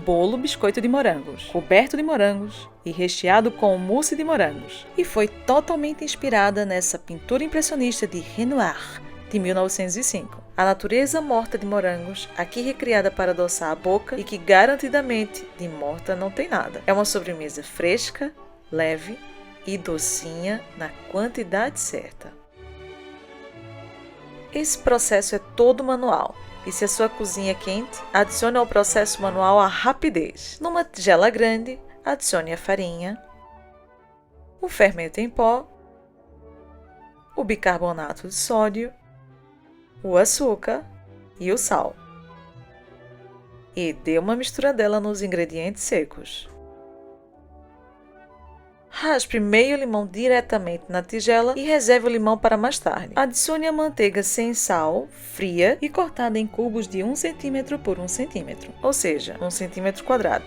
bolo biscoito de morangos, coberto de morangos e recheado com mousse de morangos. E foi totalmente inspirada nessa pintura impressionista de Renoir, de 1905. A natureza morta de morangos, aqui recriada para adoçar a boca e que garantidamente de morta não tem nada. É uma sobremesa fresca, leve e docinha na quantidade certa. Esse processo é todo manual. E se a sua cozinha é quente, adicione ao processo manual a rapidez. Numa tigela grande, adicione a farinha, o fermento em pó, o bicarbonato de sódio, o açúcar e o sal. E dê uma misturadela nos ingredientes secos. Raspe meio limão diretamente na tigela e reserve o limão para mais tarde. Adicione a manteiga sem sal, fria e cortada em cubos de 1 cm por 1 cm, ou seja, 1 cm quadrado.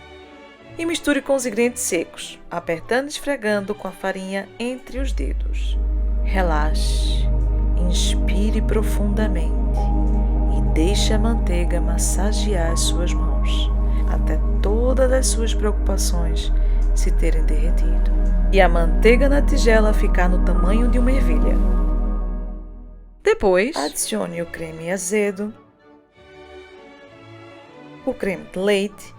E misture com os ingredientes secos, apertando e esfregando com a farinha entre os dedos. Relaxe, inspire profundamente e deixe a manteiga massagear as suas mãos, até todas as suas preocupações se terem derretido e a manteiga na tigela ficar no tamanho de uma ervilha. Depois, adicione o creme azedo, o creme de leite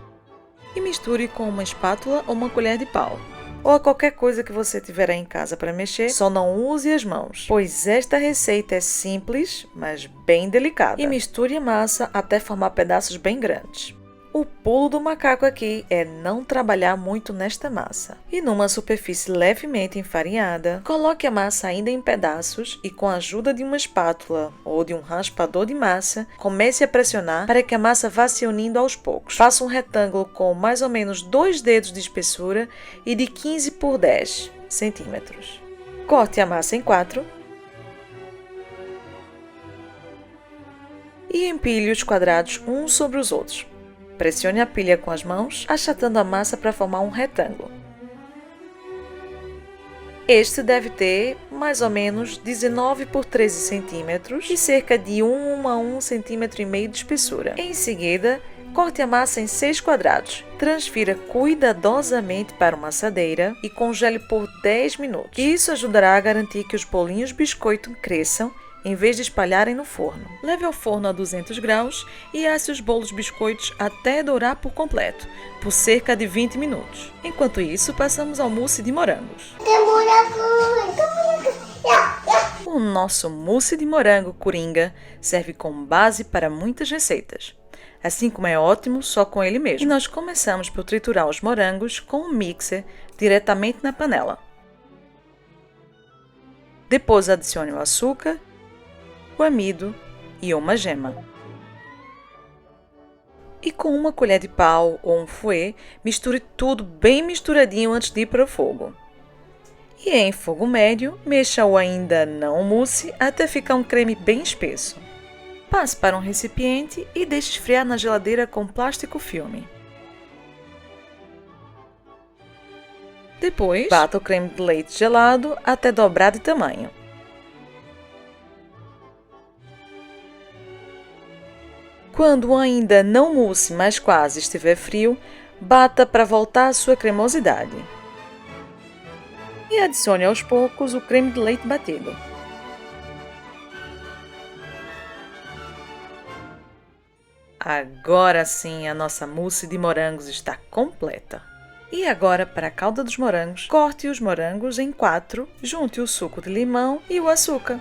e misture com uma espátula ou uma colher de pau, ou a qualquer coisa que você tiver aí em casa para mexer. Só não use as mãos, pois esta receita é simples, mas bem delicada. E misture a massa até formar pedaços bem grandes. O pulo do macaco aqui é não trabalhar muito nesta massa. E numa superfície levemente enfarinhada, coloque a massa ainda em pedaços e com a ajuda de uma espátula ou de um raspador de massa, comece a pressionar para que a massa vá se unindo aos poucos. Faça um retângulo com mais ou menos 2 dedos de espessura e de 15 por 10 centímetros. Corte a massa em 4 e empilhe os quadrados uns sobre os outros. Pressione a pilha com as mãos, achatando a massa para formar um retângulo. Este deve ter mais ou menos 19 por 13 centímetros e cerca de 1 a 1,5 cm de espessura. Em seguida, corte a massa em 6 quadrados. Transfira cuidadosamente para uma assadeira e congele por 10 minutos. Isso ajudará a garantir que os bolinhos biscoito cresçam em vez de espalharem no forno. Leve ao forno a 200 graus e asse os bolos biscoitos até dourar por completo, por cerca de 20 minutos. Enquanto isso, passamos ao mousse de morangos. O nosso mousse de morango coringa serve como base para muitas receitas, assim como é ótimo só com ele mesmo. E nós começamos por triturar os morangos com um mixer diretamente na panela. Depois adicione o açúcar, o amido e uma gema. E com uma colher de pau ou um fouet, misture tudo bem misturadinho antes de ir para o fogo. E em fogo médio, mexa o ainda não mousse até ficar um creme bem espesso. Passe para um recipiente e deixe esfriar na geladeira com plástico filme. Depois, bata o creme de leite gelado até dobrar de tamanho. Quando ainda não mousse, mas quase estiver frio, bata para voltar à sua cremosidade. E adicione aos poucos o creme de leite batido. Agora sim, a nossa mousse de morangos está completa. E agora, para a calda dos morangos, corte os morangos em 4, junte o suco de limão e o açúcar.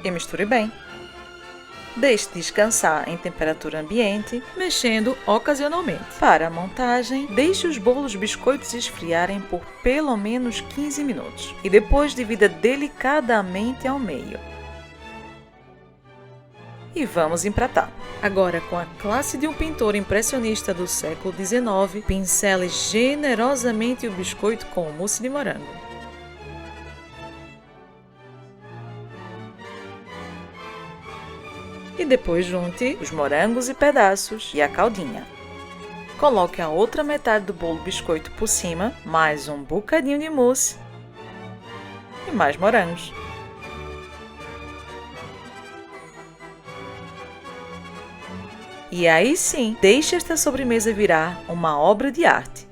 E misture bem. Deixe descansar em temperatura ambiente, mexendo ocasionalmente. Para a montagem, deixe os bolos biscoitos esfriarem por pelo menos 15 minutos e depois divida delicadamente ao meio. E vamos empratar. Agora, com a classe de um pintor impressionista do século XIX, pincele generosamente o biscoito com o mousse de morango. E depois junte os morangos e pedaços e a caldinha. Coloque a outra metade do bolo biscoito por cima, mais um bocadinho de mousse e mais morangos. E aí sim, deixe esta sobremesa virar uma obra de arte.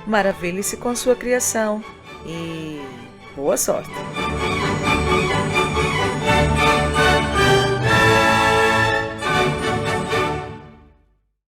Maravilhe-se com sua criação e boa sorte!